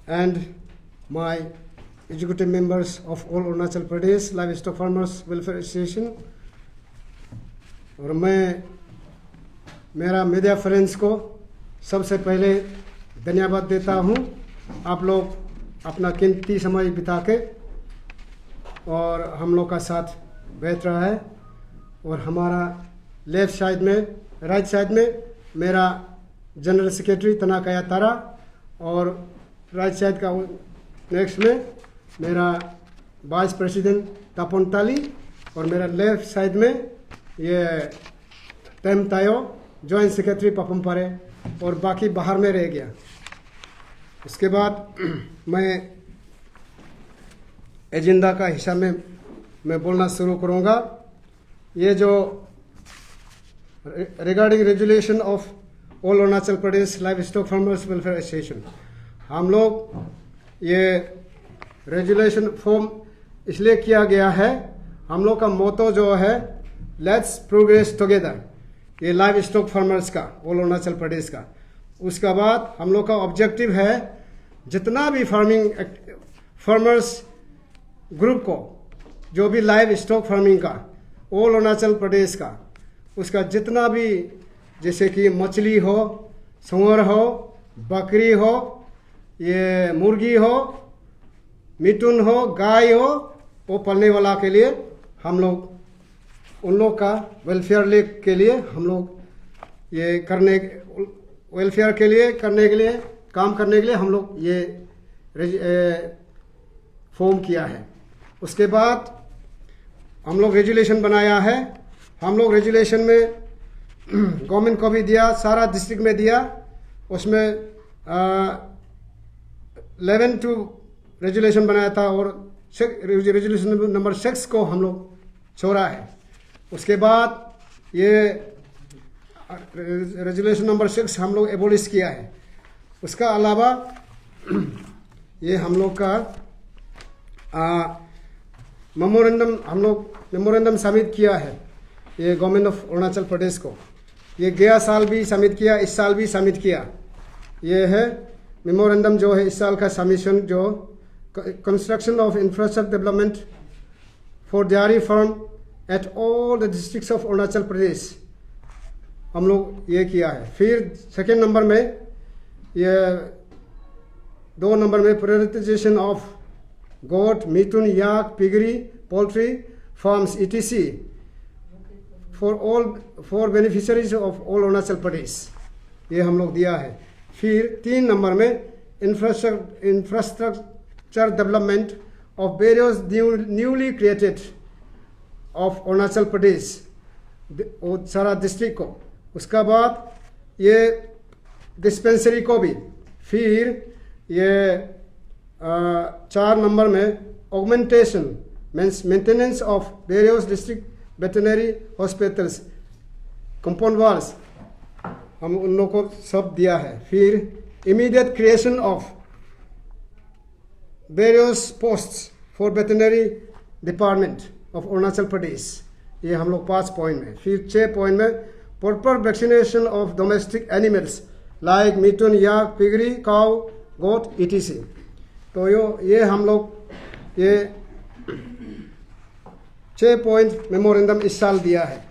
and my executive members of all Arunachal Pradesh Livestock Farmers Welfare Association, और मैं मेरा media friends को सबसे पहले धन्यवाद देता हूँ। आप लोग अपना कीमती समय बिता के और हम लोग का साथ बैठ रहा है। और हमारा लेफ्ट साइड में, राइट साइड में मेरा जनरल सेक्रेटरी तनाकाया तारा, और राइट साइड का नेक्स्ट में मेरा वाइस प्रेसिडेंट तापोन ताली, और मेरा लेफ्ट साइड में ये टेम तायो जॉइंट सेक्रेटरी पापम पारे, और बाकी बाहर में रह गया। इसके बाद मैं एजेंडा का हिस्सा में मैं बोलना शुरू करूँगा। ये जो regarding resolution of all Arunachal Pradesh live stock farmers welfare association, हम लोग ये रेजुलेशन फॉर्म इसलिए किया गया है, हम लोग का मोटो जो है लेट्स प्रोग्रेस टुगेदर, ये लाइव स्टॉक फार्मर्स का ऑल अरुणाचल प्रदेश का। उसके बाद हम लोग का ऑब्जेक्टिव है जितना भी फार्मर्स ग्रुप को, जो भी लाइव स्टॉक फार्मिंग का ऑल अरुणाचल प्रदेश का, उसका जितना भी, जैसे कि मछली हो, सुअर हो, बकरी हो, ये मुर्गी हो, मिथुन हो, गाय हो, वो पालने वाला के लिए हम लोग उन लोग का वेलफेयर के लिए हम लोग ये वेलफेयर के लिए काम करने के लिए हम लोग ये फॉर्म किया है। उसके बाद हम लोग रेजुलेशन बनाया है। हम लोग रेजुलेशन में गवर्नमेंट को भी दिया, सारा डिस्ट्रिक्ट में दिया। उसमें 11 टू रेजुलेशन बनाया था, और रेजुलेशन नंबर 6 को हम लोग छोड़ा है। उसके बाद ये रेजुलेशन नंबर 6 हम लोग एबोलिश किया है। उसका अलावा ये हम लोग का मेमोरेंडम सबमिट किया है, ये गवर्नमेंट ऑफ अरुणाचल प्रदेश को। ये गया साल भी सबमिट किया, इस साल भी सबमिट किया। ये है मेमोरेंडम जो है इस साल का सबमिशन, जो construction of infrastructure development for dairy farm at all the districts of Arunachal Pradesh, हम लोग ये किया है। फिर सेकेंड नंबर में, ये 2 नंबर में prioritization of goat, mithun, yak, piggery, poultry farms ETC for beneficiaries of all Arunachal Pradesh, ये हम लोग दिया है। फिर 3 नंबर में infrastructure development of various newly created of Arunachal Pradesh, वो सारा डिस्ट्रिक्ट को। उसका बाद ये डिस्पेंसरी को भी। फिर ये 4 नंबर में augmentation means maintenance of various district veterinary hospitals, compound walls, हम उन लोगों को सब दिया है। फिर immediate creation of various posts for veterinary department of Arunachal Pradesh, ये हम लोग 5 पॉइंट में। फिर 6 पॉइंट में proper vaccination of domestic animals like mithun, yak, piggery, cow, goat ETC। तो ये हम लोग ये 6 पॉइंट मेमोरेंडम इस साल दिया है।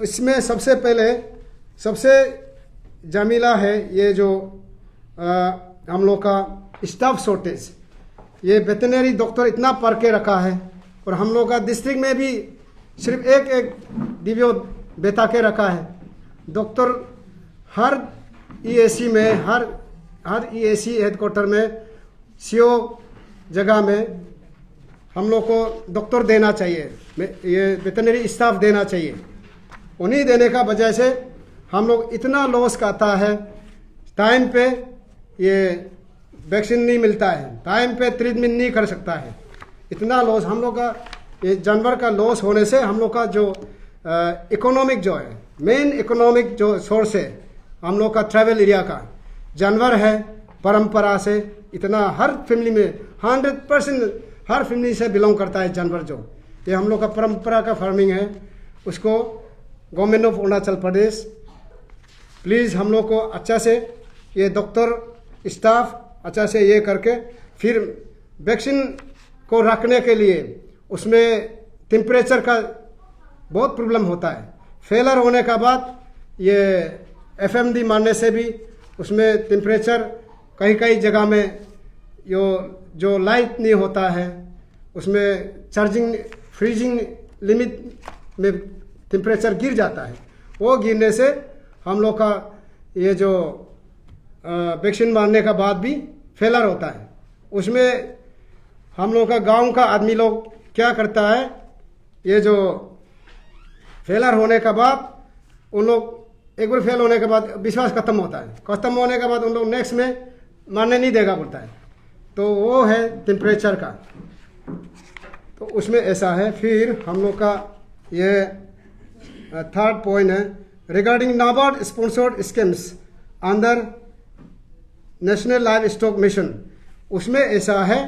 इसमें सबसे पहले सबसे जमीला है ये जो हम लोग का स्टाफ शॉर्टेज। ये वेटरनरी डॉक्टर इतना पढ़ के रखा है, और हम लोग का डिस्ट्रिक्ट में भी सिर्फ एक डिवियो बेटा के रखा है। डॉक्टर हर EAC में, हर EAC हेडक्वार्टर में, CO जगह में हम लोग को डॉक्टर देना चाहिए, ये वेटरनरी स्टाफ देना चाहिए। उन्हीं देने का वजह से हम लोग इतना लॉस खाता है। टाइम पे ये वैक्सीन नहीं मिलता है, टाइम पे ट्रीटमेंट नहीं कर सकता है। इतना लॉस हम लोग का, ये जानवर का लॉस होने से हम लोग का जो इकोनॉमिक जो है, मेन इकोनॉमिक जो सोर्स है हम लोग का ट्रैवल एरिया का जानवर है। परंपरा से इतना हर फैमिली में 100% हर फैमिली से बिलोंग करता है जानवर, जो ये हम लोग का परंपरा का फार्मिंग है। उसको government of Arunachal Pradesh please हम लोग को अच्छा से ये डॉक्टर स्टाफ अच्छा से ये करके फिर वैक्सीन को रखने के लिए उसमें टेम्परेचर का बहुत प्रॉब्लम होता है। फेलर होने का बाद ये एफएमडी मारने से भी उसमें टेम्परेचर कई जगह में जो लाइट नहीं होता है उसमें चार्जिंग फ्रीजिंग लिमिट में टेम्परेचर गिर जाता है। वो गिरने से हम लोग का ये जो वैक्सीन मारने का बाद भी फेलर होता है। उसमें हम लोग का गांव का आदमी लोग क्या करता है, ये जो फेलर होने का बाद उन लोग एक बार फेल होने के बाद विश्वास खत्म होता है, खत्म होने के बाद उन लोग नेक्स्ट में मारने नहीं देगा पड़ता है। तो वो है टेम्परेचर का, तो उसमें ऐसा है। फिर हम लोग का ये थर्ड पॉइंट है regarding NABARD sponsored schemes under national live stock mission. उसमें ऐसा है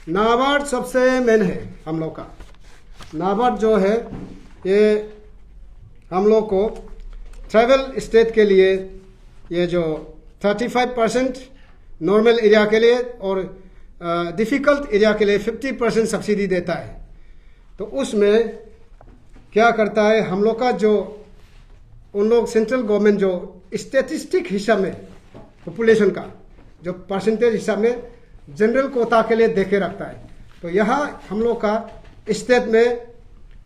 नाबार्ड सबसे मेन है हम लोग का। नाबार्ड जो है ये हम लोग को ट्रैवल स्टेट के लिए ये जो 35% नॉर्मल एरिया के लिए और डिफ़िकल्ट एरिया के लिए 50% सब्सिडी देता है। तो उसमें क्या करता है हम लोग का जो उन लोग सेंट्रल गवर्नमेंट जो स्टैटिस्टिक हिसाब में पॉपुलेशन का जो परसेंटेज हिसाब में जनरल कोटा के लिए देके रखता है। तो यहाँ हम लोग का स्टेट में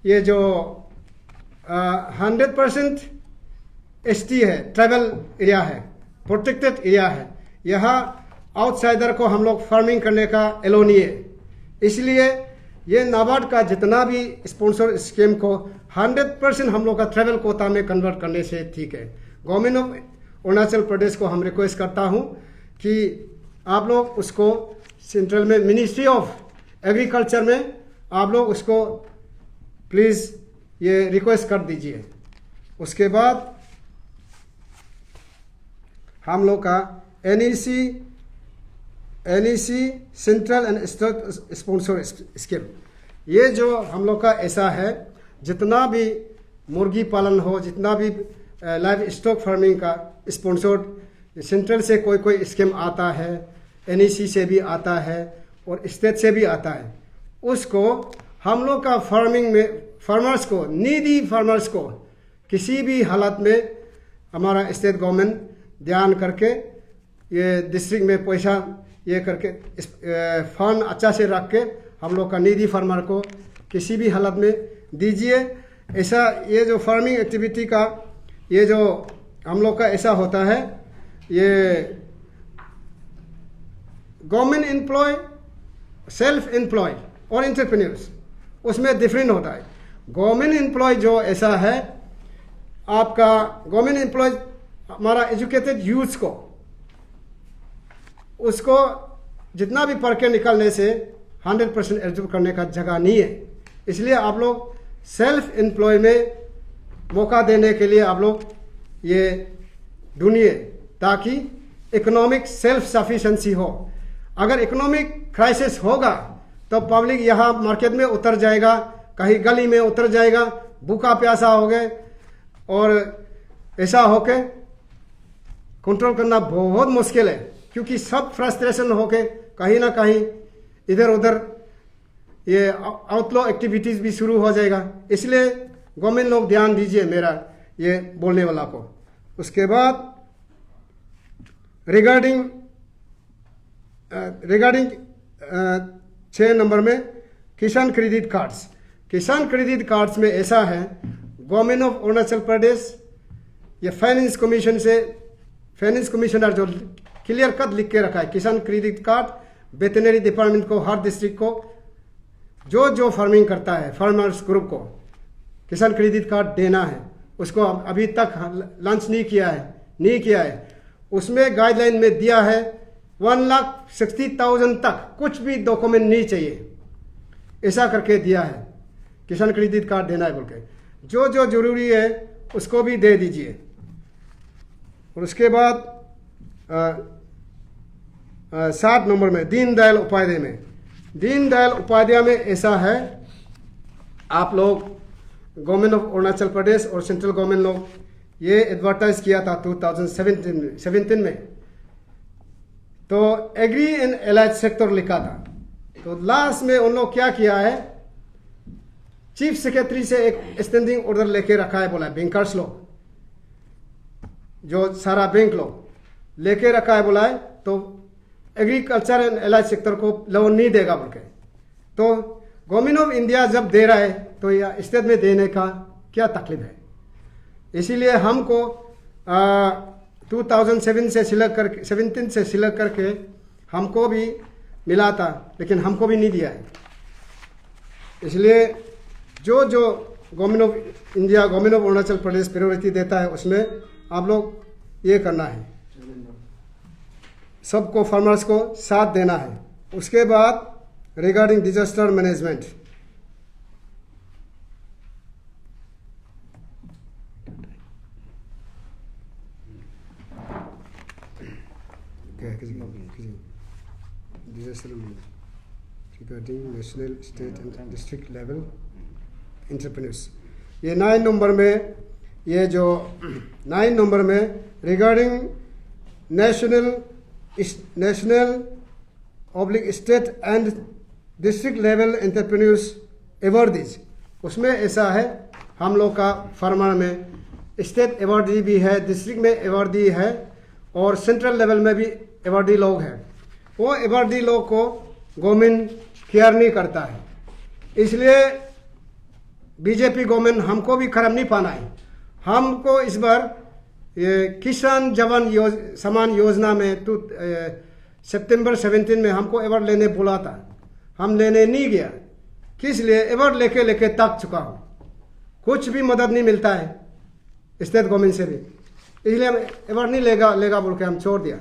ये जो 100% एसटी है, ट्राइबल एरिया है, प्रोटेक्टेड एरिया है, यहाँ आउटसाइडर को हम लोग फार्मिंग करने का एलो नहीं है। इसलिए ये नाबार्ड का जितना भी स्पॉन्सर स्कीम को 100% हम लोग का ट्राइबल कोटा में कन्वर्ट करने से ठीक है। गवर्नमेंट ऑफ अरुणाचल प्रदेश को हम रिक्वेस्ट करता हूँ कि आप लोग उसको सेंट्रल में मिनिस्ट्री ऑफ एग्रीकल्चर में आप लोग उसको प्लीज़ ये रिक्वेस्ट कर दीजिए। उसके बाद हम लोग का NEC central and state sponsor scheme, ये जो हम लोग का ऐसा है जितना भी मुर्गी पालन हो, जितना भी लाइव स्टॉक फार्मिंग का स्पॉन्सर्ड सेंट्रल से कोई स्कीम आता है, NEC से भी आता है और स्टेट से भी आता है, उसको हम लोग का फार्मिंग में फार्मर्स को, नीडी फार्मर्स को किसी भी हालत में हमारा स्टेट गवर्नमेंट ध्यान करके ये डिस्ट्रिक्ट में पैसा ये करके फंड अच्छा से रख के हम लोग का नीडी फार्मर को किसी भी हालत में दीजिए। ऐसा ये जो फार्मिंग एक्टिविटी का ये जो हम लोग का ऐसा होता है, ये गवर्नमेंट एम्प्लॉय, सेल्फ एम्प्लॉय और एंटरप्रेन्योर्स, उसमें डिफरेंट होता है। गवर्नमेंट एम्प्लॉय जो ऐसा है, आपका गवर्नमेंट एम्प्लॉय हमारा एजुकेटेड यूथ को उसको जितना भी पढ़ के निकलने से 100% एलिजिबल करने का जगह नहीं है। इसलिए आप लोग सेल्फ एम्प्लॉय में मौका देने के लिए आप लोग ये ढूंढिए ताकि इकोनॉमिक सेल्फ सफिशिएंसी हो। अगर इकोनॉमिक क्राइसिस होगा तो पब्लिक यहाँ मार्केट में उतर जाएगा, कहीं गली में उतर जाएगा, भूखा प्यासा हो गए, और ऐसा होके कंट्रोल करना बहुत मुश्किल है क्योंकि सब फ्रस्ट्रेशन होके कहीं ना कहीं इधर उधर ये आउटलॉ एक्टिविटीज़ भी शुरू हो जाएगा। इसलिए गवर्नमेंट लोग ध्यान दीजिए मेरा ये बोलने वाला को। उसके बाद रिगार्डिंग 6 नंबर में किसान क्रेडिट कार्ड्स। किसान क्रेडिट कार्ड्स में ऐसा है, गवर्नमेंट ऑफ अरुणाचल प्रदेश ये फाइनेंस कमीशन से, फाइनेंस कमिश्नर जो क्लियर कट लिख के रखा है, किसान क्रेडिट कार्ड वेटरनरी डिपार्टमेंट को, हर डिस्ट्रिक्ट को जो फार्मिंग करता है फार्मर्स ग्रुप को किसान क्रेडिट कार्ड देना है। उसको अभी तक लॉन्च नहीं किया है। उसमें गाइडलाइन में दिया है 1,60,000 तक कुछ भी डॉक्यूमेंट नहीं चाहिए, ऐसा करके दिया है। किसान क्रेडिट कार्ड देना है बोल के, जो जरूरी है उसको भी दे दीजिए। और उसके बाद 7 नंबर में दीनदयाल उपाध्याय में, दीनदयाल उपाध्याय में ऐसा है, आप लोग गवर्नमेंट ऑफ अरुणाचल प्रदेश और सेंट्रल गवर्नमेंट लोग ये एडवर्टाइज किया था 2017 में। तो एग्री एंड एलाइड सेक्टर लिखा था। तो लास्ट में उन लोग क्या किया है, चीफ सेक्रेटरी से एक स्टैंडिंग ऑर्डर लेके रखा है, बोला बैंकर्स लोग, जो सारा बैंक लोग लेके रखा है, बोला है तो एग्रीकल्चर एंड एलाइड सेक्टर को लोन नहीं देगा बोल के। तो गवर्नमेंट ऑफ इंडिया जब दे रहा है तो यह स्टेट में देने का क्या तकलीफ है। इसीलिए हमको 2007 से सिलेक्ट करके 17 से सिलेक्ट करके हमको भी मिला था, लेकिन हमको भी नहीं दिया है। इसलिए जो जो government of India, government of Arunachal Pradesh priority देता है उसमें आप लोग ये करना है, सबको फार्मर्स को साथ देना है। उसके बाद regarding disaster management, regarding national, state and district level entrepreneurs, ये 9 नंबर में, ये जो 9 नंबर में regarding national oblique state and district level entrepreneurs awardees, उसमें ऐसा है हम लोग का फार्मर में स्टेट अवार्डी भी है, डिस्ट्रिक्ट में अवार्डी है और सेंट्रल लेवल में भी अवार्डी लोग हैं। वो अवार्डी लोग को गवर्नमेंट केयर नहीं करता है, इसलिए बीजेपी गवर्नमेंट हमको भी खराब नहीं पाना है। हमको इस बार ये किसान जवान सम्मान योजना में सितंबर 17 में हमको अवार्ड लेने बोला था, हम लेने नहीं गया। किस लिए? अवार्ड लेके लेके थक चुका हूँ, कुछ भी मदद नहीं मिलता है स्टेट गवर्नमेंट से भी, इसलिए हम अवार्ड नहीं लेगा बोल के हम छोड़ दिया।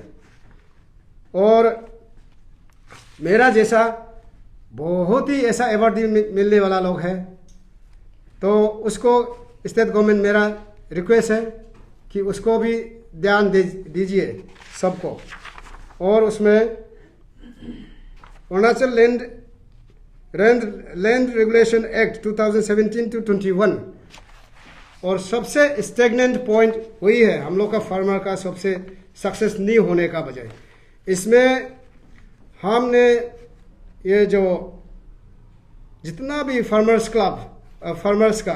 और मेरा जैसा बहुत ही ऐसा अवार्ड मिलने वाला लोग है, तो उसको स्टेट गवर्नमेंट, मेरा रिक्वेस्ट है कि उसको भी ध्यान दीजिए सबको। और उसमें Arunachal land regulation act 2017 to 21, और सबसे स्टेगनेंट पॉइंट वही है हम लोग का फार्मर का सबसे सक्सेस नहीं होने का वजह। इसमें हमने ये जो जितना भी फार्मर्स क्लब, फार्मर्स का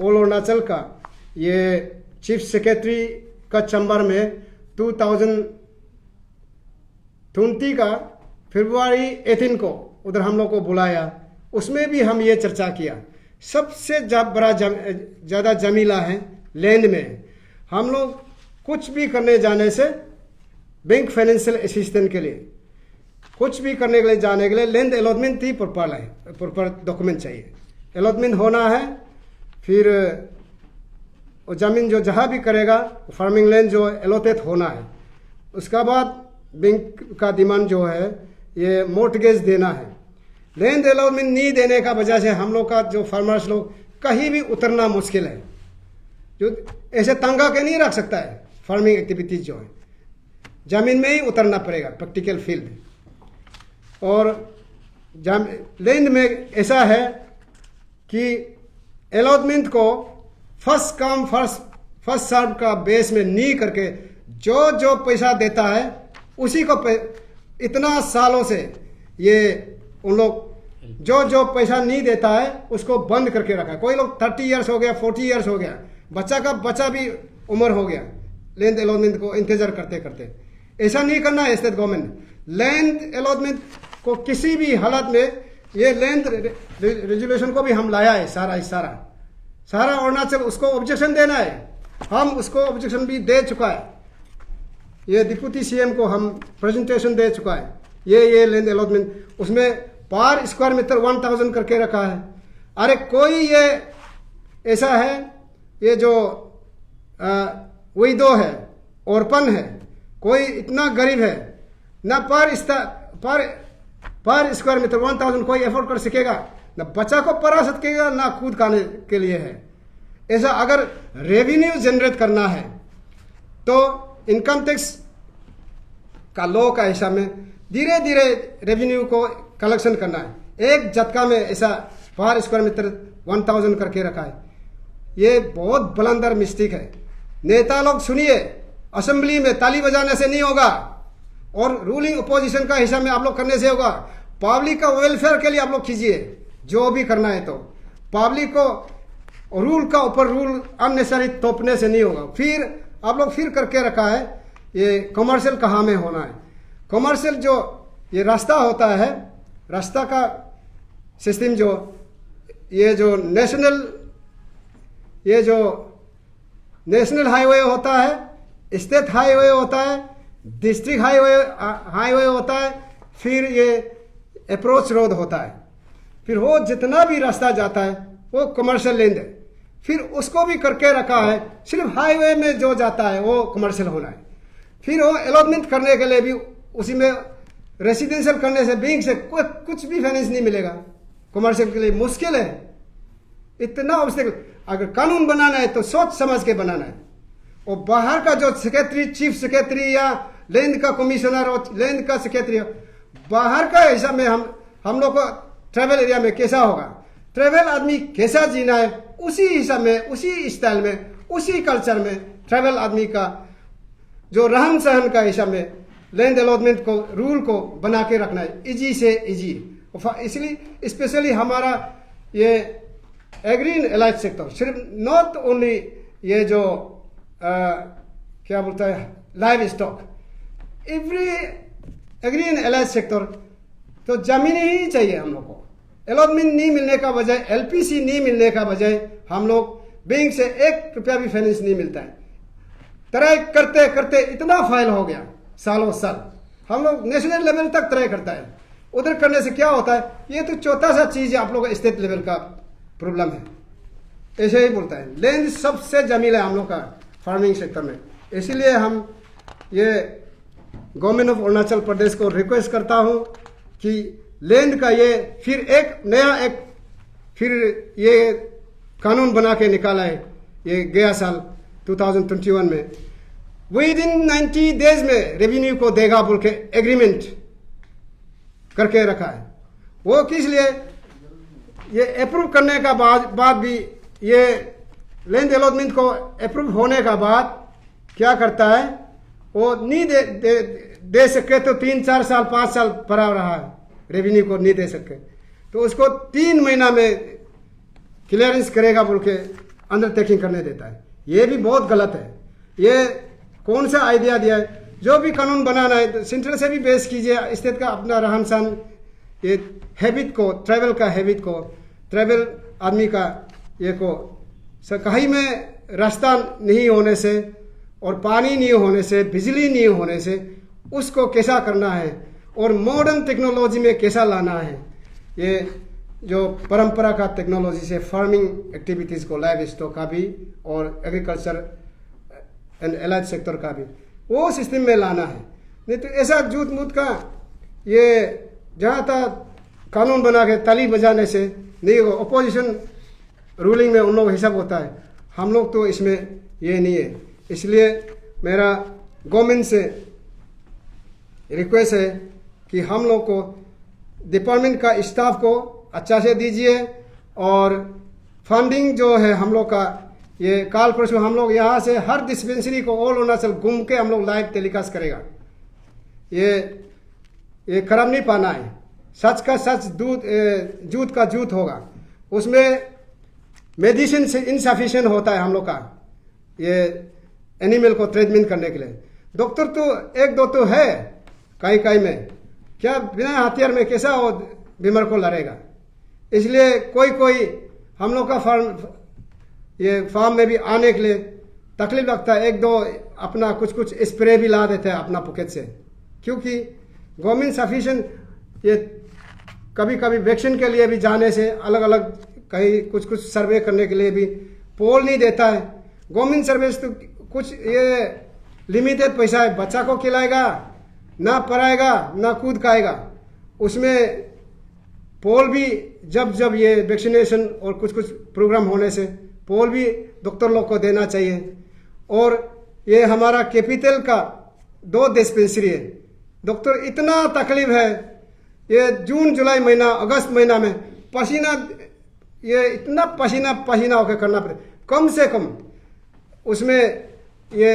ऑल अरुणाचल का, ये चीफ सेक्रेटरी का चैम्बर में 2020 का फरवरी 18 को उधर हम लोग को बुलाया, उसमें भी हम ये चर्चा किया। सबसे बड़ा ज़्यादा जमीला है लैंड में। हम लोग कुछ भी करने जाने से बैंक फाइनेंशियल असिस्टेंस के लिए, कुछ भी करने के लिए जाने के लिए लैंड अलॉटमेंट ही प्रॉपर डॉक्यूमेंट चाहिए, अलॉटमेंट होना है। फिर वो ज़मीन जो जहाँ भी करेगा फार्मिंग लैंड जो अलॉटेड होना है। उसका बाद बैंक का डिमांड जो है ये मॉर्टगेज देना है। लैंड अलॉटमेंट नहीं देने का वजह से हम लोग का जो फार्मर्स लोग कहीं भी उतरना मुश्किल है, जो ऐसे तंगा के नहीं रख सकता है। फार्मिंग एक्टिविटीज जो है ज़मीन में ही उतरना पड़ेगा, प्रैक्टिकल फील्ड। और लैंड में ऐसा है कि अलॉटमेंट को फर्स्ट कम फर्स्ट सर्व का बेस में नहीं करके जो पैसा देता है उसी को इतना सालों से ये उन लोग जो पैसा नहीं देता है उसको बंद करके रखा है। कोई लोग 30 ईयर्स हो गया, 40 ईयर्स हो गया, बच्चा भी उम्र हो गया लैंड अलॉटमेंट को इंतजार करते करते। ऐसा नहीं करना है स्टेट गवर्नमेंट। लैंड अलॉटमेंट को किसी भी हालत में, ये लैंड रेजुलेशन को भी हम लाया है सारा अरुणाचल, उसको ऑब्जेक्शन देना है। हम उसको ऑब्जेक्शन भी दे चुका है, ये डिप्टी सीएम को हम प्रेजेंटेशन दे चुका है। ये लैंड अलॉटमेंट उसमें पर स्क्वायर मीटर 1000 करके रखा है। अरे कोई ये ऐसा है, ये जो विडो है, ओरपन है, कोई इतना गरीब है ना पर स्क्वायर मीटर 1000 कोई एफोर्ड कर सकेगा, ना बच्चा को पढ़ा सकेगा, ना खुद खाने के लिए है। ऐसा अगर रेवेन्यू जनरेट करना है तो इनकम टैक्स का लॉ का हिसाब में धीरे धीरे रेवेन्यू को कलेक्शन करना है। एक झटका में ऐसा पर स्क्वायर मीटर 1000 करके रखा है, ये बहुत बलंदर मिस्टेक है। नेता लोग सुनिए, असेंबली में ताली बजाने से नहीं होगा, और रूलिंग अपोजिशन का हिसाब में आप लोग करने से होगा। पब्लिक का वेलफेयर के लिए आप लोग कीजिए जो भी करना है। तो पब्लिक को रूल का ऊपर रूल अननेसेसरी थोपने से नहीं होगा। फिर आप लोग फिर करके रखा है ये कमर्शियल कहाँ में होना है। कमर्शियल जो ये रास्ता होता है, रास्ता का सिस्टम जो ये जो नेशनल हाईवे होता है, स्टेट हाईवे होता है, डिस्ट्रिक्ट हाईवे होता है, फिर ये अप्रोच रोड होता है। फिर वो जितना भी रास्ता जाता है वो कमर्शियल लैंड है। फिर उसको भी करके रखा है, सिर्फ हाईवे में जो जाता है वो कमर्शियल होना है। फिर वो अलॉटमेंट करने के लिए भी उसी में रेसिडेंशियल करने से बैंक से कुछ भी फाइनेंस नहीं मिलेगा। कमर्शियल के लिए मुश्किल है, इतना ऑब्स्टेकल। अगर कानून बनाना है तो सोच समझ के बनाना है। और बाहर का जो सेक्रेटरी, चीफ सेक्रेटरी या लैंड का कमिश्नर और लैंड का सेक्रेटरी, बाहर का हिसाब में हम लोग को ट्रैवल एरिया में कैसा होगा, ट्रैवल आदमी कैसा जीना है, उसी हिसाब में, उसी स्टाइल में, उसी कल्चर में ट्रैवल आदमी का जो रहन सहन का हिसाब में लैंड अलॉटमेंट को रूल को बना के रखना है, इजी से इजी। इसलिए स्पेशली हमारा ये एग्री एंड एलाइड सेक्टर, सिर्फ नॉट ओनली ये जो क्या बोलता है livestock, every agri and allied sector तो जमीन ही चाहिए हम लोग को। अलॉटमेंट नहीं मिलने का बजाय, एलपीसी नहीं मिलने का बजाय हम लोग बैंक से 1 रुपया भी फाइनेंस नहीं मिलता है। ट्राई करते करते इतना फाइल हो गया, सालों साल हम लोग नेशनल लेवल तक ट्राई करता है। उधर करने से क्या होता है, ये तो छोटा सा चीज है, आप लोग स्टेट लेवल का प्रॉब्लम है, ऐसे ही बोलता है। लैंड सबसे जमीन है हम लोग का फार्मिंग सेक्टर में। इसीलिए हम ये गवर्नमेंट ऑफ अरुणाचल प्रदेश को रिक्वेस्ट करता हूँ कि लैंड का ये फिर एक नया फिर ये कानून बना के निकाला है ये गया साल 2021 में। विद इन 90 डेज में रेवेन्यू को देगा बोल के एग्रीमेंट करके रखा है। वो किस लिए, ये अप्रूव करने का बाद भी ये लैंड अलॉटमेंट को अप्रूव होने का बाद क्या करता है, वो नहीं दे सके तो 3-4 साल 5 साल पड़ा रहा है, रेवेन्यू को नहीं दे सके तो उसको 3 महीना में क्लियरेंस करेगा बोल के अंडरटेकिंग करने देता है। ये भी बहुत गलत है। ये कौन सा आइडिया दिया है, जो भी कानून बनाना है तो सेंट्रल से भी बेस कीजिए, स्टेट का अपना रहन सहन, ये हैबिट को, ट्रैवल का हैबिट को, ट्रैवल आदमी का ये को कहीं में रास्ता नहीं होने से और पानी नहीं होने से, बिजली नहीं होने से उसको कैसा करना है और मॉडर्न टेक्नोलॉजी में कैसा लाना है। ये जो परंपरा का टेक्नोलॉजी से फार्मिंग एक्टिविटीज़ को, लाइव स्टॉक का भी और एग्रीकल्चर एंड एलाइड सेक्टर का भी वो सिस्टम में लाना है। नहीं तो ऐसा झूठ मूठ का ये जहाँ तक कानून बना के ताली बजाने से नहीं होगा। अपोजिशन रूलिंग में उन लोग हिसाब होता है, हम लोग तो इसमें ये नहीं है। इसलिए मेरा गवर्नमेंट से रिक्वेस्ट है कि हम लोग को डिपार्टमेंट का स्टाफ को अच्छा से दीजिए और फंडिंग जो है हम लोग का ये काल परसों हम लोग यहाँ से हर डिस्पेंसरी को ऑल अरुणाचल घूम के हम लोग लाइव टेलीकास्ट करेगा। ये खराब नहीं पाना है, सच का सच, झूठ का झूठ होगा। उसमें मेडिसिन से इनसफिशिएंट होता है हम लोग का ये एनिमल को ट्रीटमेंट करने के लिए। डॉक्टर तो 1-2 तो है कहीं कहीं में, क्या बिना हथियार में कैसा वो बीमार को लड़ेगा। इसलिए कोई हम लोग का फार्म में भी आने के लिए तकलीफ लगता है, 1-2 अपना कुछ स्प्रे भी ला देते हैं अपना पॉकेट से, क्योंकि गवर्नमेंट सफिशिएंट ये कभी वैक्सीन के लिए भी जाने से अलग अलग कहीं कुछ सर्वे करने के लिए भी पोल नहीं देता है। गवर्नमेंट सर्विस तो कुछ ये लिमिटेड पैसा है, बच्चा को खिलाएगा ना, पढ़ाएगा ना, कूद खाएगा। उसमें पोल भी जब ये वैक्सीनेशन और कुछ प्रोग्राम होने से पोल भी डॉक्टर लोग को देना चाहिए। और ये हमारा कैपिटल का 2 डिस्पेंसरी है, डॉक्टर इतना तकलीफ है, ये जून जुलाई महीना अगस्त महीना में पसीना, ये इतना पसीना होकर करना पड़े। कम से कम उसमें ये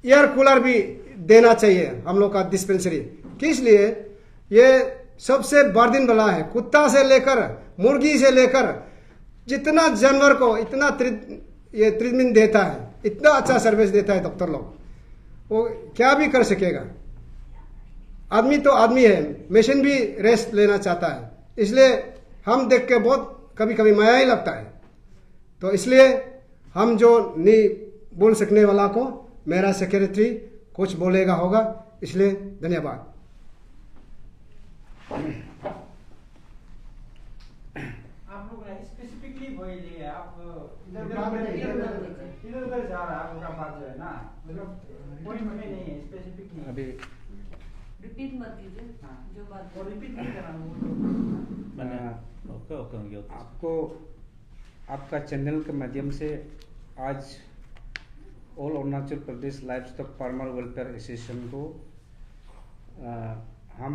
एयर कूलर भी देना चाहिए हम लोग का डिस्पेंसरी। किस लिए? ये सबसे बर्डन वाला है। कुत्ता से लेकर मुर्गी से लेकर जितना जानवर को इतना ये ट्रीटमेंट देता है, इतना अच्छा सर्विस देता है डॉक्टर लोग, वो क्या भी कर सकेगा। आदमी तो आदमी है, मशीन भी रेस्ट लेना चाहता है, इसलिए हम देख के बहुत कभी कभी माया ही लगता है। तो इसलिए हम जो नहीं बोल सकने वाला को मेरा सेक्रेटरी कुछ बोलेगा होगा, इसलिए धन्यवाद। आप लोग स्पेसिफिकली बोलिए, आप इधर जा रहा है आपका बात जो है ना, मतलब पॉइंट में नहीं है स्पेसिफिकली। अभी रिपीट मत कीजिए। हाँ, जो बात और रिपीट नहीं करना। आपको आपका चैनल के माध्यम से आज ऑल अरुणाचल प्रदेश लाइवस्टॉक फार्मर वेलफेयर एसोसिएशन को हम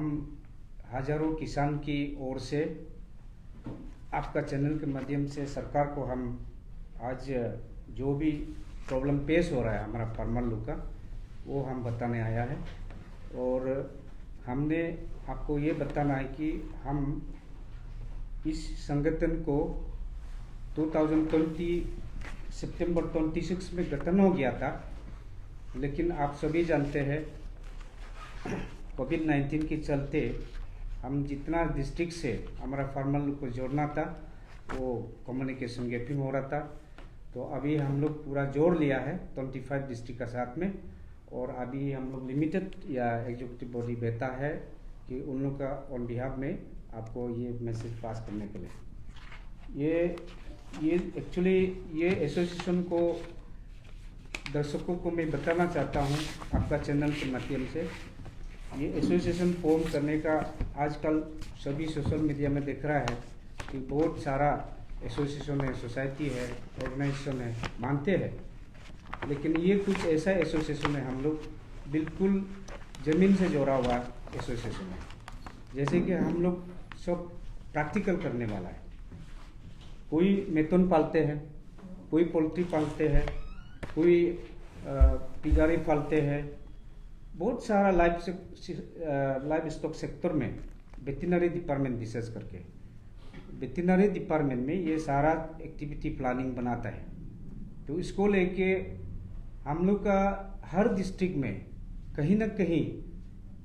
हजारों किसान की ओर से आपका चैनल के माध्यम से सरकार को हम आज जो भी प्रॉब्लम पेश हो रहा है हमारा फार्मर लोग का, वो हम बताने आया है। और हमने आपको ये बताना है कि हम इस संगठन को 2020 सितंबर 26 में गठन हो गया था, लेकिन आप सभी जानते हैं कोविड-19 के चलते हम जितना डिस्ट्रिक्ट से हमारा फार्मर लोग को जोड़ना था वो कम्युनिकेशन गैपिंग हो रहा था। तो अभी हम लोग पूरा जोड़ लिया है 25 डिस्ट्रिक्ट का साथ में, और अभी हम लोग लिमिटेड या एग्जीक्यूटिव बॉडी बैठा है कि उन लोग का ऑन बिहाफ में आपको ये मैसेज पास करने के लिए। ये एक्चुअली ये एसोसिएशन को दर्शकों को मैं बताना चाहता हूँ आपका चैनल के माध्यम से। ये एसोसिएशन फॉर्म करने का आजकल सभी सोशल मीडिया में दिख रहा है कि बहुत सारा एसोसिएशन है, सोसाइटी है, ऑर्गेनाइजेशन है, मानते हैं, लेकिन ये कुछ ऐसा एसोसिएशन है हम लोग बिल्कुल ज़मीन से जोड़ा हुआ एसोसिएशन है। जैसे कि हम लोग सब प्रैक्टिकल करने वाला है। कोई मैथुन पालते हैं, कोई पोल्ट्री पालते हैं, कोई पिगारी पालते हैं, बहुत सारा लाइव स्टॉक सेक्टर में वेटरनरी डिपार्टमेंट विशेष करके वेटरनरी डिपार्टमेंट में ये सारा एक्टिविटी प्लानिंग बनाता है। तो इसको लेके हम लोग का हर डिस्ट्रिक्ट में कहीं ना कहीं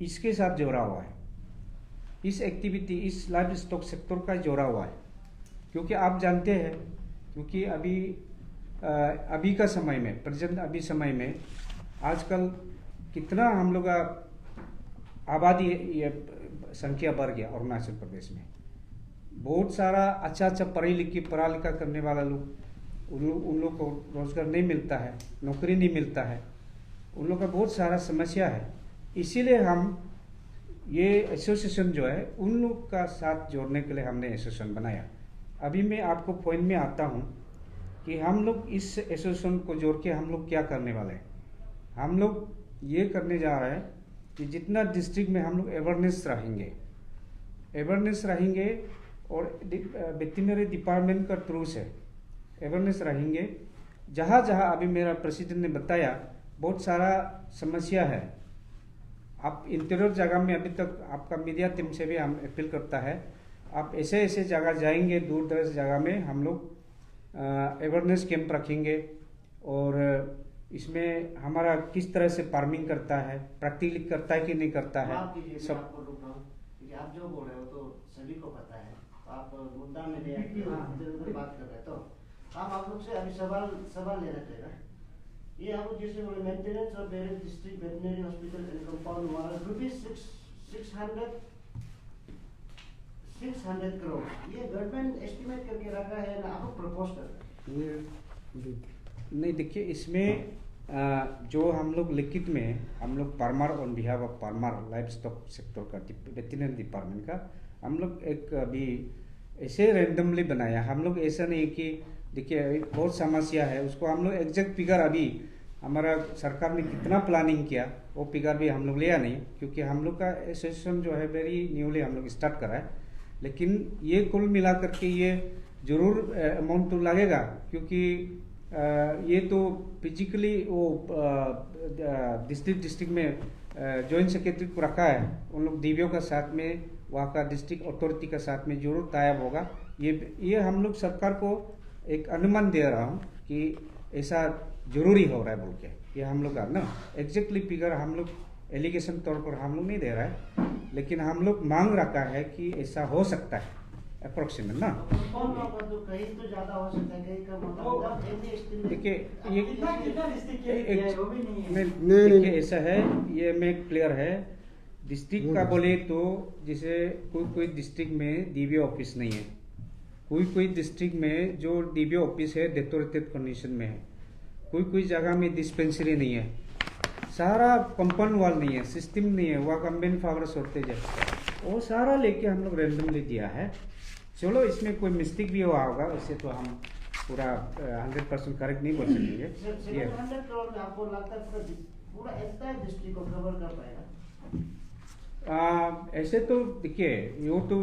इसके साथ जोड़ा हुआ है, इस एक्टिविटी इस लाइव स्टॉक सेक्टर का जोड़ा हुआ है। क्योंकि आप जानते हैं, क्योंकि अभी का समय में प्रेजेंट अभी समय में आजकल कितना हम लोग का आबादी ये संख्या बढ़ गया अरुणाचल प्रदेश में। बहुत सारा अच्छा पढ़ा लिखा करने वाला लोग उन लोग को रोजगार नहीं मिलता है, नौकरी नहीं मिलता है, उन लोग का बहुत सारा समस्या है। इसीलिए हम ये एसोसिएशन जो है उन लोग का साथ जोड़ने के लिए हमने एसोसिएशन बनाया। अभी मैं आपको पॉइंट में आता हूँ कि हम लोग इस एसोसिएशन को जोड़ के हम लोग क्या करने वाले हैं। हम लोग ये करने जा रहे हैं कि जितना डिस्ट्रिक्ट में हम लोग अवेयरनेस रहेंगे और वेटरनरी डिपार्टमेंट का थ्रू से अवेयरनेस रहेंगे। जहाँ जहाँ अभी मेरा प्रेसिडेंट ने बताया बहुत सारा समस्या है। आप इंटीरियर जगह में अभी तक आपका मीडिया टीम से भी हम अपील करता है, आप ऐसे ऐसे जगह जाएंगे, दूर दराज जगह में हम लोग अवेयरनेस कैंप रखेंगे और इसमें हमारा किस तरह से फार्मिंग करता है, प्रैक्टिकली करता है कि नहीं करता है सब। आपको रोक रहा हूं क्योंकि आप जो बोल रहे हो तो सभी को पता है, आप मुद्दा में इधर बात कर रहे हैं। तो आप लोग से अभी सवाल लेना चाहिए। ये हम लोग जैसे बोले मेंटेनेंस और parent district veterinary hospital and compound वाला ₹600 करोड़ ये गवर्नमेंट एस्टिमेट करके रखा है ना, आप प्रपोज कर रहे हैं? नहीं, देखिए इसमें जो हम लोग लिखित में हम लोग farmer on behalf of farmer live stock sector का वेटरनरी डिपार्टमेंट का हम लोग एक अभी ऐसे रैंडमली बनाया। हम लोग ऐसा नहीं कि देखिए बहुत समस्या है, उसको हम लोग एग्जैक्ट फिगर अभी हमारा सरकार ने कितना प्लानिंग किया वो फिगर भी हम लोग लिया नहीं, क्योंकि हम लोग का एसोसिएशन जो है वेरी न्यूली हम लोग स्टार्ट करा है। लेकिन ये कुल मिला करके ये जरूर अमाउंट तो लगेगा, क्योंकि ये तो फिजिकली वो डिस्ट्रिक्ट में जॉइंट सेक्रेटरी को रखा है, उन लोग डीवीओ का साथ में वहाँ का डिस्ट्रिक्ट अथॉरिटी का साथ में जरूर तायब होगा। ये हम लोग सरकार को एक अनुमान दे रहा हूँ कि ऐसा जरूरी हो रहा है बोल के। ये हम लोग का ना एग्जैक्टली फिगर हम लोग एलिगेशन तौर पर हम लोग नहीं दे रहा है, लेकिन हम लोग मांग रखा है कि ऐसा हो सकता है अप्रोक्सीमेट ना। कौन तो कहीं तो ज्यादा हो सकता है, कहीं कम होता है। देखिए ये कितना डिस्ट्रिक्ट किया है वो भी नहीं है। देखिए ऐसा है, ये में क्लियर है डिस्ट्रिक्ट का बोले तो जैसे कोई डिस्ट्रिक्ट में डीवीओ ऑफिस नहीं है, कोई डिस्ट्रिक्ट में जो डीवीओ ऑफिस है डिटोरेटेड कंडीशन में है, कोई जगह में डिस्पेंसरी नहीं है, सारा कंपाउंड वॉल नहीं है, सिस्टम नहीं है, वहाँ का मैन पावर शॉर्टेज है, वो सारा लेके हम लोग रैंडमली दिया है। चलो इसमें कोई मिस्टेक भी हुआ होगा, उससे तो हम पूरा 100% करेक्ट नहीं बोल सकेंगे। 700 करोड़ में आपको लगता है पूरा एंटायर डिस्ट्रिक्ट को कवर कर पाएगा? ऐसे तो देखिए यो तो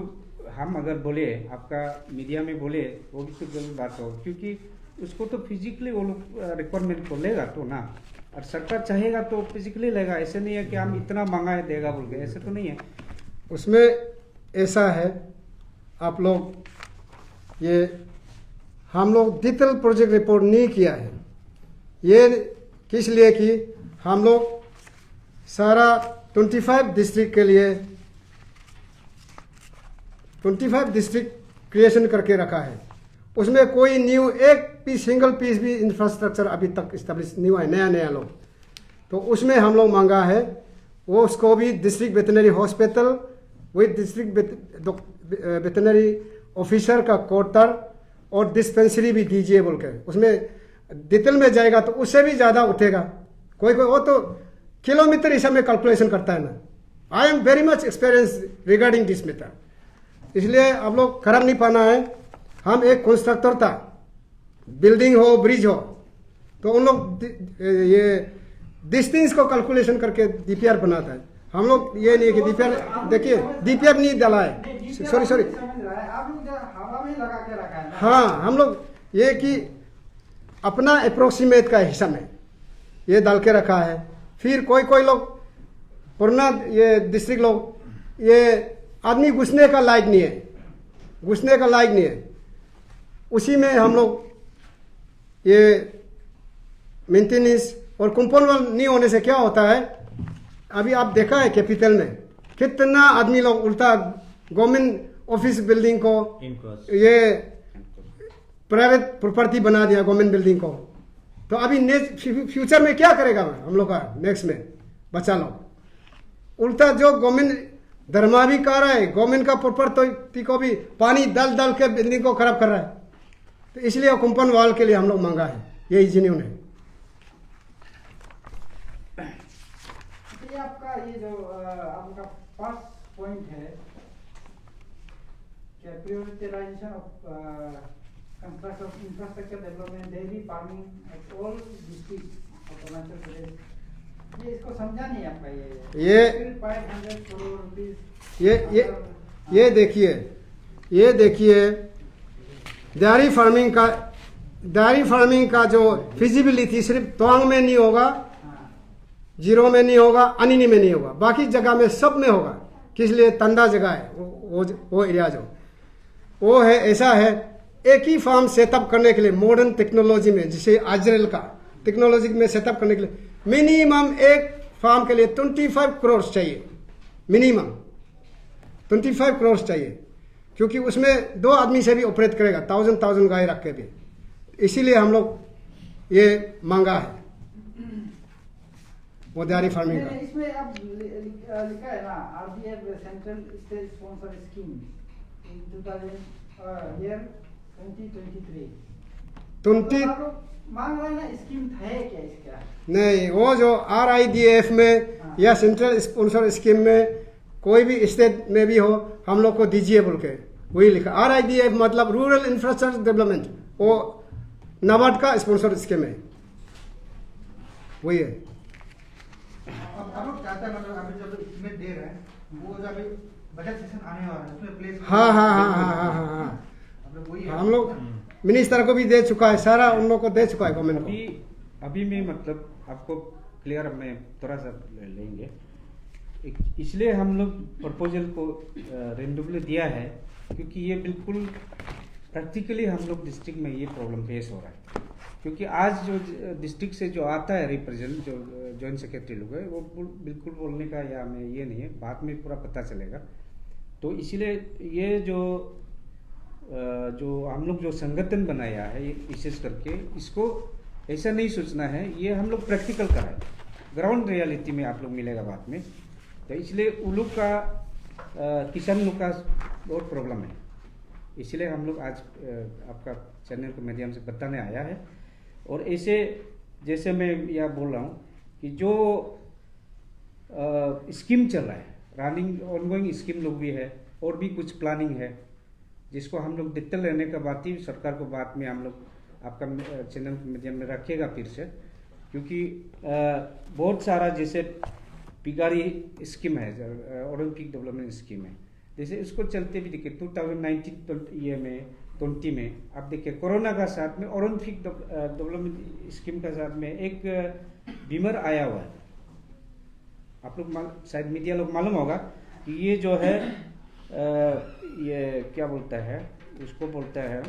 हम अगर बोले आपका मीडिया में बोले वो भी तो गलत बात हो, क्योंकि उसको तो फिजिकली वो लोग रिक्वायरमेंट को लेगा तो ना, और सरकार चाहेगा तो फिजिकली लेगा। ऐसे नहीं है कि हम इतना मांगा है देगा बोल के, ऐसे तो नहीं है। उसमें ऐसा है, आप लोग ये हम लोग डिटेल प्रोजेक्ट रिपोर्ट नहीं किया है, ये किस लिए कि हम लोग सारा 25 डिस्ट्रिक्ट के लिए 25 डिस्ट्रिक्ट क्रिएशन करके रखा है। उसमें कोई न्यू एक पीस सिंगल पीस भी इंफ्रास्ट्रक्चर अभी तक इस्टेब्लिश नहीं हुआ है, नया लोग। तो उसमें हम लोग मांगा है वो उसको भी district veterinary hospital with district veterinary officer का क्वार्टर और डिस्पेंसरी भी दीजिए बोल के। उसमें डिटेल में जाएगा तो उससे भी ज़्यादा उठेगा। कोई वो तो किलोमीटर हिसाब में कैलकुलेशन करता है ना। I am very much experience regarding this matter, इसलिए आप लोग खराब नहीं पाना है। हम एक कंस्ट्रक्टर था, बिल्डिंग हो ब्रिज हो तो उन लोग ये डिस्टेंस को कैलकुलेशन करके डीपीआर बनाता है। हम लोग ये नहीं कि डीपीआर, देखिए डीपीआर नहीं डाला है, सॉरी हवा में लगा के रखा है ना। हाँ, हम लोग ये कि अपना अप्रोक्सीमेट का हिस्सा में ये डाल के रखा है। फिर कोई लोग पुराना ये डिस्ट्रिक्ट लोग ये आदमी घुसने का लायक नहीं है, घुसने का लायक नहीं है, उसी में हम लोग ये मेंटेनेंस और कंपाउंड नहीं होने से क्या होता है, अभी आप देखा है कैपिटल में कितना आदमी लोग उल्टा गवर्नमेंट ऑफिस बिल्डिंग को ये प्राइवेट प्रॉपर्टी बना दिया गवर्नमेंट बिल्डिंग को। तो अभी फ्यूचर में क्या करेगा हम लोग का नेक्स्ट में बच्चा लोग? उल्टा जो गवर्नमेंट धर्मा भी कर रहा है, गवर्नमेंट का प्रॉपर्टी को भी पानी डाल के बिल्डिंग को खराब कर रहा है। तो इसलिए कंपाउंड वॉल के लिए हम लोग मांगा है, यही जेन्युइन है। ये आपका ये जो आपका फर्स्ट पॉइंट है क्या prioritization of infrastructure development dairy farming at all district of Arunachal Pradesh, ये इसको समझा नहीं आपका ये 500 करोड़ रुपीस। ये देखिए डेयरी फार्मिंग का जो फिजिबिलिटी सिर्फ तवांग में नहीं होगा, जीरो में नहीं होगा, अनिनी में नहीं होगा, बाकी जगह में सब में होगा। किस लिए? तंदा जगह है वो एरिया जो वो है, ऐसा है एक ही फार्म सेटअप करने के लिए मॉडर्न टेक्नोलॉजी में, जैसे आजरेल का टेक्नोलॉजी में सेटअप करने के लिए मिनिमम एक फार्म के लिए 25 करोड़ चाहिए, मिनिमम 25 करोड़ चाहिए, क्योंकि उसमें 2 आदमी से भी ऑपरेट करेगा, 1000 गाय रख के भी। इसीलिए हम लोग ये मांगा है वो डेयरी फार्मिंग का। इसमें अब लिखा है ना RDF central state sponsor scheme in 2023 मांग रहे ना, स्कीम है क्या इसका? नहीं, वो जो RIDF में या सेंट्रल स्पॉन्सर स्कीम में कोई भी स्टेट में भी हो हम लोग को दीजिए बोल के वही लिखा। RIDF मतलब रूरल इंफ्रास्ट्रक्चर डेवलपमेंट, वो नाबार्ड का स्पॉन्सर स्कीम है, वही है। आप लोग चाहते हैं मतलब अभी जब इसमें दे रहे हैं वो जब बजट सेशन आने वाला है उसमें प्लेस हाँ, हम लोग मिनिस्टर को भी दे चुका है, सारा उन लोग को दे चुका है गवर्नमेंट को। अभी मैं मतलब आपको क्लियर में थोड़ा सा लेंगे। इसलिए हम लोग प्रपोजल को रेंडमली दिया है क्योंकि ये बिल्कुल प्रैक्टिकली हम लोग डिस्ट्रिक्ट में ये प्रॉब्लम फेस हो रहा है। क्योंकि आज जो डिस्ट्रिक्ट से जो आता है रिप्रेजेंट, जो जॉइंट सेक्रेटरी लोग है, वो बिल्कुल बोलने का या हमें ये नहीं है, बाद में पूरा पता चलेगा। तो इसलिए ये जो हम लोग जो संगठन बनाया है ये विशेष करके, इसको ऐसा नहीं सोचना है, ये हम लोग प्रैक्टिकल कराए, ग्राउंड रियलिटी में आप लोग मिलेगा बाद में। तो इसलिए उन लोग का किसान लोग का बहुत प्रॉब्लम है, इसलिए हम लोग आज आपका चैनल के माध्यम से बताने आया है। और ऐसे जैसे मैं यह बोल रहा हूँ कि जो स्कीम चल रहा है, रनिंग ऑनगोइंग स्कीम लोग भी है और भी कुछ प्लानिंग है, जिसको हम लोग डिटेल रहने का बात ही सरकार को बाद में हम लोग आपका चैनल के माध्यम में रखेगा फिर से। क्योंकि बहुत सारा जैसे पिगारी स्कीम है, ओलंपिक डेवलपमेंट स्कीम है, जैसे उसको चलते भी देखिए 2019 में 20 में आप देखिए कोरोना का साथ में ओलंपिक डेवलपमेंट स्कीम का साथ में एक बीमार आया हुआ है। आप लोग शायद मीडिया लोग मालूम होगा कि ये जो है ये क्या बोलता है, उसको बोलता है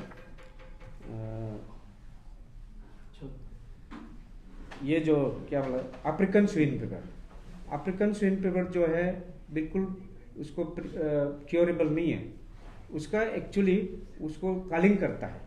ये जो क्या बोला अफ्रीकन स्विन फीवर। अफ्रीकन स्विन फीवर जो है बिल्कुल उसको क्योरेबल नहीं है, उसका एक्चुअली उसको कॉलिंग करता है।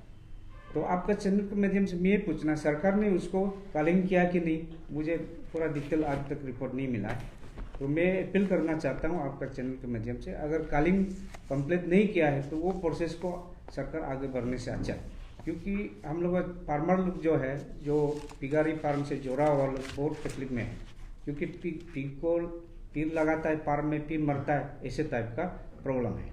तो आपका चैनल के माध्यम से मैं पूछना, सरकार ने उसको कॉलिंग किया कि नहीं, मुझे पूरा डिटेल आज तक रिपोर्ट नहीं मिला है। तो मैं अपील करना चाहता हूँ आपका चैनल के माध्यम से, अगर कॉलिंग कंप्लीट नहीं किया है तो वो प्रोसेस को सरकार आगे बढ़ने से अच्छा है। क्योंकि हम लोग फार्मर लोग जो है, जो पिगारी फार्म से जुड़ा हुआ लोग बहुत तकलीफ में है, क्योंकि पिग को तीर लगाता है फार्म में, फिर मरता है, ऐसे टाइप का प्रॉब्लम है।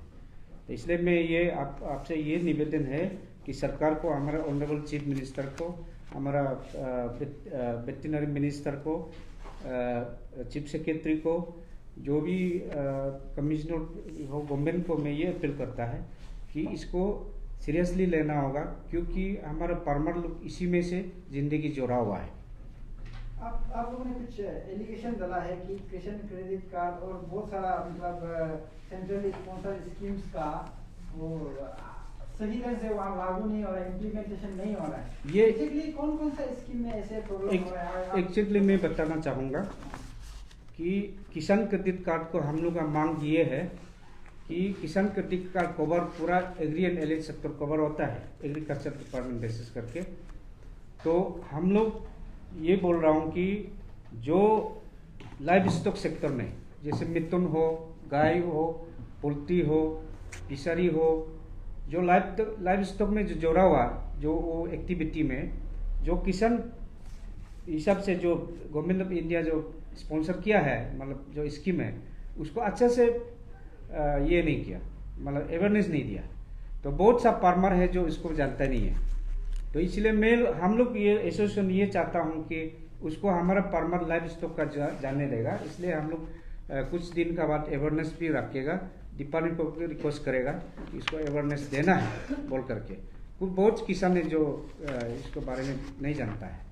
तो इसलिए मैं ये आपसे ये निवेदन है कि सरकार को, हमारा ऑनरेबल चीफ मिनिस्टर को, हमारा वेटरनरी मिनिस्टर को, चीफ सेक्रेटरी को, जो भी कमिश्नर हो गवर्नमेंट को, मैं ये अपील करता है कि इसको सीरियसली लेना होगा, क्योंकि हमारा फार्मर लोग इसी में से जिंदगी जोड़ा हुआ है। आप लोगों ने कुछ एलिगेशन डाला है कि किसान क्रेडिट कार्ड और बहुत सारा मतलब सेंट्रल स्पॉन्सर स्कीम्स का वो सही तरह से वहाँ लागू नहीं हो रहा है, इम्प्लीमेंटेशन नहीं हो रहा है। ये एक्चुअली कौन कौन सा स्कीम में ऐसे प्रॉब्लम हो रहा है? एक्चुअली मैं बताना चाहूँगा कि किसान क्रेडिट कार्ड को हम लोग का मांग ये है कि किसान क्रेडिट कार्ड कवर पूरा agri and allied sector cover होता है, एग्रीकल्चर डिपार्टमेंट बेसिस करके। तो हम लोग ये बोल रहा हूँ कि जो लाइव स्टॉक सेक्टर में, जैसे मिथुन हो, गाय हो, पोल्ट्री हो, फिशरी हो, जो लाइव स्टॉक में जो जोड़ा हुआ जो वो एक्टिविटी में जो किसान हिसाब से जो गवर्नमेंट ऑफ इंडिया जो स्पॉन्सर किया है, मतलब जो स्कीम है, उसको अच्छे से ये नहीं किया, मतलब अवेयरनेस नहीं दिया। तो बहुत सा फार्मर है जो इसको जानता नहीं है। तो इसलिए हम लोग ये एसोसिएशन ये चाहता हूँ कि उसको हमारा फार्मर लाइव स्टॉक का जानने देगा। इसलिए हम लोग कुछ दिन का बाद अवेयरनेस भी रखेगा, डिपार्टमेंट को रिक्वेस्ट करेगा कि इसको अवेयरनेस देना है बोल करके। कुछ बहुत किसान है जो इसके बारे में नहीं जानता है।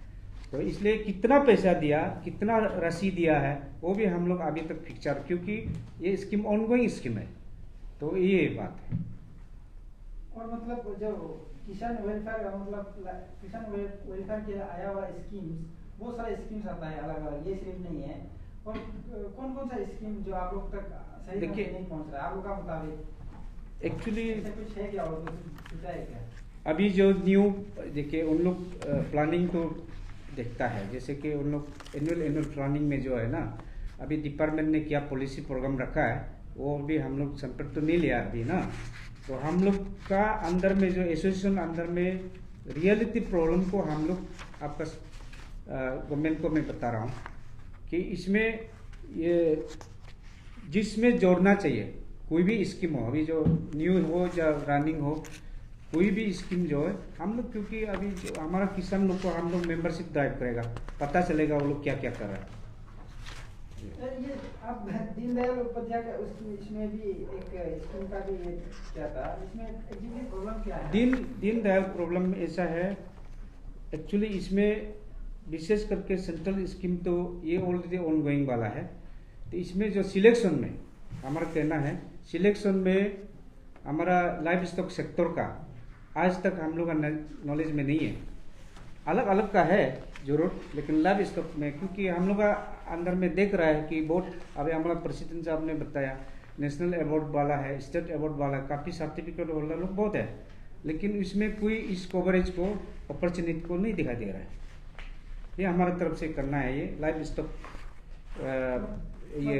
तो इसलिए कितना पैसा दिया, कितना राशि दिया है, वो भी हम लोग अभी तक पिक्चर, क्योंकि ये स्कीम ऑनगोइंग स्कीम है। तो ये बात है। और मतलब जो किसान वेलफेयर मतलब किसान वेलफेयर के आया हुआ स्कीम्स, बहुत सारे स्कीम्स आता है अलग अलग, ये सिर्फ नहीं है। और कौन कौन सा स्कीम जो आप लोग तक सही ढंग से नहीं पहुंच रहा है आप लोग का मुताबिक? एक्चुअली कुछ है क्या, और कुछ है क्या? अभी जो न्यू देखिए उन लोग प्लानिंग तो देखता है, जैसे कि उन लोग एनुअल प्लानिंग में जो है ना, अभी डिपार्टमेंट ने क्या पॉलिसी प्रोग्राम रखा है वो भी हम लोग संपर्क तो नहीं लिया अभी ना। तो हम लोग का अंदर में जो एसोसिएशन अंदर में रियलिटी प्रॉब्लम को हम लोग आपका गवर्नमेंट को मैं बता रहा हूँ कि इसमें ये जिसमें जोड़ना चाहिए कोई भी स्कीम हो, अभी जो न्यू हो या रनिंग हो, कोई भी स्कीम जो है हम लोग, क्योंकि अभी जो हमारा किसान लोग को हम लोग मेंबरशिप ड्राइव करेगा, पता चलेगा वो लोग क्या क्या कर रहा है। ये अब दीनदयाल उपाध्याय का इसमें भी एक स्कीम का भी ये क्या था, इसमें एक्चुअली प्रॉब्लम क्या है? दीनदयाल प्रॉब्लम ऐसा है, एक्चुअली इसमें विशेष करके सेंट्रल स्कीम तो ये ऑलरेडी ऑनगोइंग वाला है। तो इसमें जो सिलेक्शन में हमारा कहना है, सिलेक्शन में हमारा लाइव स्टॉक सेक्टर का आज तक हम लोग का नॉलेज में नहीं है। अलग अलग का है जरूर, लेकिन लाइव स्टॉक में क्योंकि हम लोग का अंदर में देख रहा है कि बहुत, अभी हमारा प्रेसिडेंट साहब ने बताया नेशनल अवार्ड वाला है, स्टेट अवार्ड वाला, काफ़ी सर्टिफिकेट होल्डर लोग बहुत है, लेकिन इसमें कोई इस कवरेज को, अपॉर्चुनिटी को नहीं दिखाई दे रहा है। ये हमारी तरफ से करना है, ये लाइव स्टॉक ये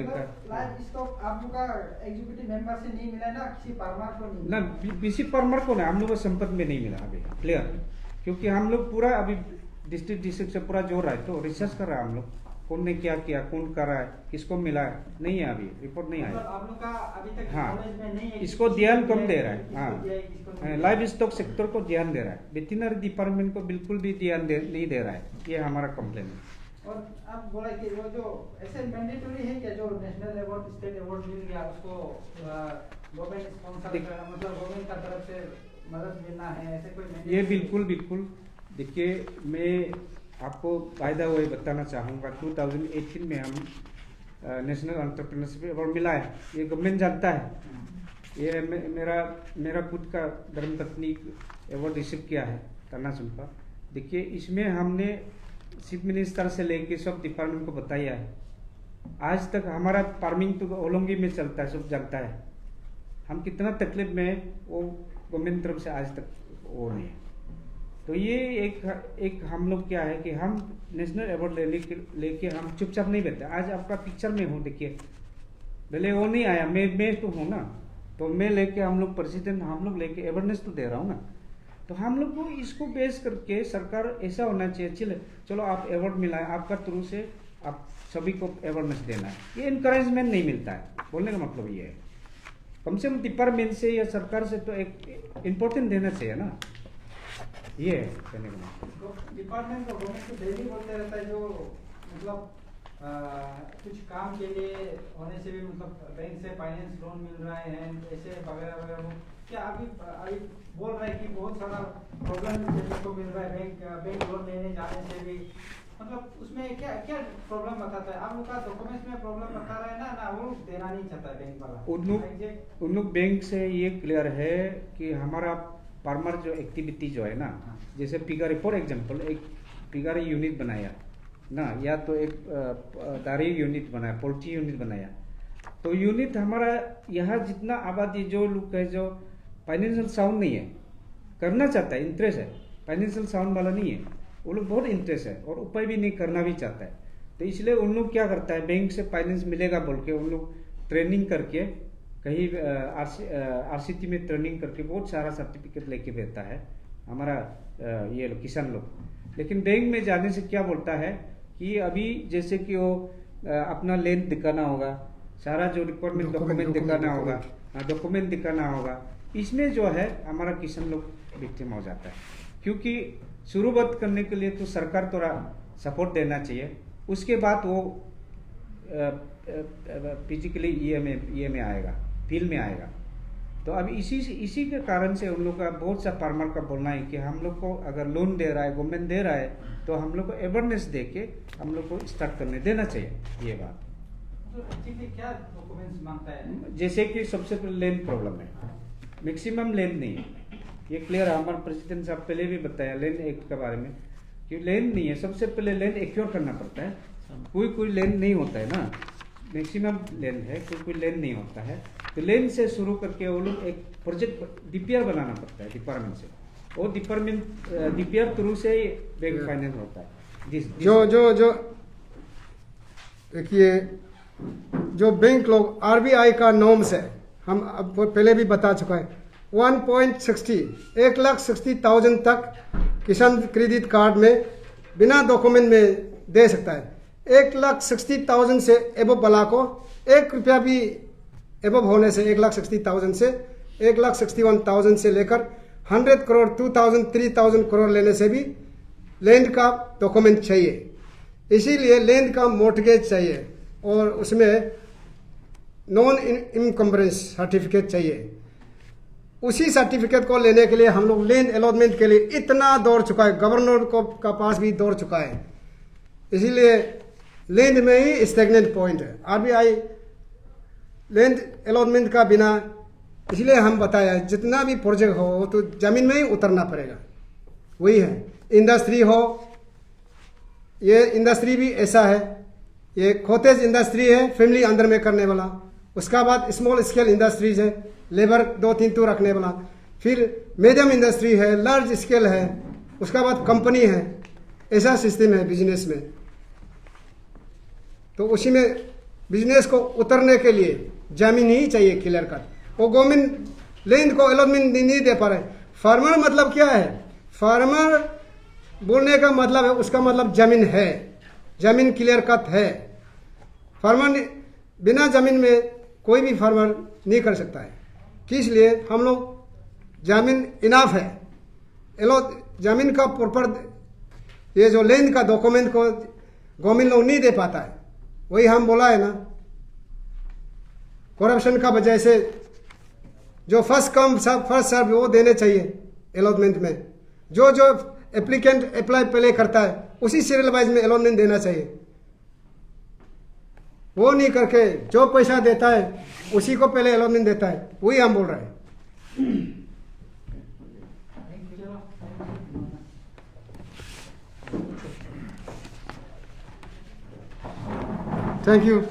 लाइव स्टॉक आप लोग का एग्जीक्यूटिव मेंबर से नहीं मिला ना, किसी फार्मर को नहीं ना, किसी फार्मर को ना, हम लोग को संपत्ति में नहीं मिला अभी क्लियर, क्योंकि हम लोग पूरा अभी डिस्ट्रिक्ट से पूरा जोड़ रहा है, तो रिसर्च कर रहा है हम लोग, कौन ने क्या किया, कौन कर रहा है, किसको मिला है, नहीं है अभी रिपोर्ट नहीं आया। आप लोग का अभी तक हाँ, नॉलेज में नहीं है, इसको ध्यान कम दे रहा है। किसको दिया है, किसको नहीं हाँ, दिया। लाइव स्टॉक सेक्टर को ध्यान दे रहा है, वेटरनरी डिपार्टमेंट को बिल्कुल भी ध्यान नहीं दे रहा है, ये हमारा कंप्लेन है। और आप बोला कि वो जो ऐसे मैंडेटरी है क्या, जो नेशनल अवार्ड, स्टेट अवार्ड मिल गया उसको गवर्नमेंट स्पॉन्सर, मतलब गवर्नमेंट का तरफ से मदद मिलना है, ऐसे कोई mandatory ये है? बिल्कुल देखिए, मैं आपको फायदा हुआ बताना चाहूँगा, 2018 में हम नेशनल एंटरप्रेन्योरशिप अवार्ड मिला है, ये गवर्नमेंट जानता है। ये मेरा खुद का धर्मपत्नी अवार्ड रिसीव किया है करना सुनपा। देखिए, इसमें हमने चीफ मिनिस्टर से लेके सब डिपार्टमेंट को बताया है। आज तक हमारा फार्मिंग तो ओलंगी में चलता है, सब जानता है हम कितना तकलीफ में, वो गवर्नमेंट तरफ से आज तक वो नहीं है। तो ये एक हम लोग क्या है कि हम नेशनल अवार्ड लेके हम चुपचाप नहीं बैठते। आज आपका पिक्चर में हूँ, देखिए पहले वो नहीं आया, मैं तो हूँ ना, तो मैं लेके हम लोग प्रेसिडेंट, हम लोग लेके अवेयरनेस तो दे रहा हूँ ना। तो हम लोग को इसको बेस करके सरकार ऐसा होना चाहिए, चलो आप अवार्ड मिला है, आपका थ्रू से आप सभी को अवेयरनेस देना है, ये इनकरेजमेंट नहीं मिलता है। बोलने का मतलब ये है, कम से कम डिपार्टमेंट से या सरकार से तो एक इम्पोर्टेंट देना चाहिए ना, ये है कहने का मतलब। डिपार्टमेंट को गवर्नमेंट को डेली बोलते रहता है, जो मतलब कुछ काम के लिए होने से भी, मतलब बैंक से फाइनेंस लोन मिल रहा है, ऐसे वगैरह वगैरह। वो क्या अभी बोल रहा है कि बहुत सारा प्रॉब्लम देखने को मिल रहा है, बैंक लोन लेने जाने से भी, मतलब उसमें क्या क्या प्रॉब्लम बताता है? आप लोग का डॉक्यूमेंट्स में प्रॉब्लम बता रहा है ना, वो देना नहीं चाहता है बैंक वाला। उन लोग बैंक से ये क्लियर है कि हमारा फार्मर जो एक्टिविटी जो है ना, जैसे पिगारी फॉर एग्जांपल, एक पिगारी यूनिट बनाया ना, या तो एक दारी यूनिट बनाया, पोल्ट्री यूनिट बनाया, तो यूनिट हमारा यहाँ जितना आबादी जो लोग है, जो फाइनेंशियल साउंड नहीं है, करना चाहता है, इंटरेस्ट है, फाइनेंशियल साउंड वाला नहीं है, वो लोग बहुत इंटरेस्ट है और उपाय भी नहीं करना भी चाहता है। तो इसलिए उन लोग क्या करता है, बैंक से फाइनेंस मिलेगा बोल के उन लोग ट्रेनिंग करके, कहीं आरसीटी में ट्रेनिंग करके बहुत सारा सर्टिफिकेट लेके भेजता है हमारा ये लोग किसान लोग। लेकिन बैंक में जाने से क्या बोलता है कि अभी जैसे कि वो अपना लेन दिखाना होगा, सारा जो रिक्वायरमेंट डॉक्यूमेंट दिखाना होगा, डॉक्यूमेंट दिखाना होगा, इसमें जो है हमारा किसान लोग विक्टिम हो जाता है। क्योंकि शुरुआत करने के लिए तो सरकार थोड़ा सपोर्ट देना चाहिए, उसके बाद वो फिजिकली ये में आएगा, फील्ड में आएगा। तो अब इसी के कारण से उन लोग का बहुत सा फार्मर का बोलना है कि हम लोग को अगर लोन दे रहा है, गवर्नमेंट दे रहा है, तो हम लोग को अवेयरनेस दे के हम लोग को स्टार्ट करने देना चाहिए। ये बात तो क्या डॉक्यूमेंट्स मांगता है? जैसे कि सबसे पहले लैंड प्रॉब्लम है, मैक्सिमम लैंड नहीं है, ये क्लियर है। हमारे प्रेसिडेंट साहब पहले भी बताया लैंड एक्ट के बारे में कि लैंड नहीं है, सबसे पहले लैंड एक्योर करना पड़ता है। कोई लैंड नहीं होता है ना, मैक्सिमम लैंड है, कोई लैंड नहीं होता है। तो लैंड से शुरू करके वो लोग एक प्रोजेक्ट डीपीआर बनाना पड़ता है डिपार्टमेंट से, और डीपीआर थ्रू से बैंक फाइनेंस होता है। जो देखिए, जो बैंक लोग आरबीआई का नॉर्म्स है, हम अब पहले भी बता चुका है, 1,60,000 तक किसान क्रेडिट कार्ड में बिना डॉक्यूमेंट में दे सकता है। 1,60,000 से एबव वाला को 1 रुपया भी एबव होने से 1,60,000 से 1,61,000 से लेकर 100 करोड़ 2,000 3,000 करोड़ लेने से भी लैंड का डॉक्यूमेंट चाहिए। इसीलिए लैंड का मोर्टगेज चाहिए। और उसमें नॉन इनकम्बरेंस सर्टिफिकेट चाहिए। उसी सर्टिफिकेट को लेने के लिए हम लोग लैंड अलॉटमेंट के लिए इतना दौड़ चुका है, गवर्नर को का पास भी दौड़ चुका है। इसीलिए लैंड में ही स्टेगनेंट पॉइंट है। आरबीआई लैंड अलॉटमेंट का बिना, इसलिए हम बताया जितना भी प्रोजेक्ट हो तो जमीन में ही उतरना पड़ेगा। वही है, इंडस्ट्री हो, ये इंडस्ट्री भी ऐसा है, ये कॉटेज इंडस्ट्री है फैमिली अंदर में करने वाला, उसका बाद स्मॉल स्केल इंडस्ट्रीज है लेबर 2-3 तो रखने वाला, फिर मीडियम इंडस्ट्री है, लार्ज स्केल है, उसका बाद कंपनी है। ऐसा सिस्टम है बिजनेस में। तो उसी में बिजनेस को उतरने के लिए जमीन ही चाहिए क्लियर कट। वो गवर्नमेंट लैंड को अलॉटमेंट नहीं दे पा रहे। फार्मर मतलब क्या है? फार्मर बोलने का मतलब है, उसका मतलब जमीन है, जमीन क्लियर कट है। फार्मर बिना जमीन में कोई भी फार्मर नहीं कर सकता है। किस लिए? हम लोग जमीन इनाफ है, जमीन का प्रॉपर ये जो लैंड का डॉक्यूमेंट को गवर्नमेंट लोग नहीं दे पाता है। वही हम बोला है ना, करप्शन का वजह से जो फर्स्ट कम फर्स्ट सर्व वो देने चाहिए अलॉटमेंट में। जो जो एप्लीकेंट अप्लाई पहले करता है उसी सीरियल वाइज में अलॉटमेंट देना चाहिए। वो नहीं करके जो पैसा देता है उसी को पहले अलॉटमेंट देता है। वही हम बोल रहे हैं। Thank you.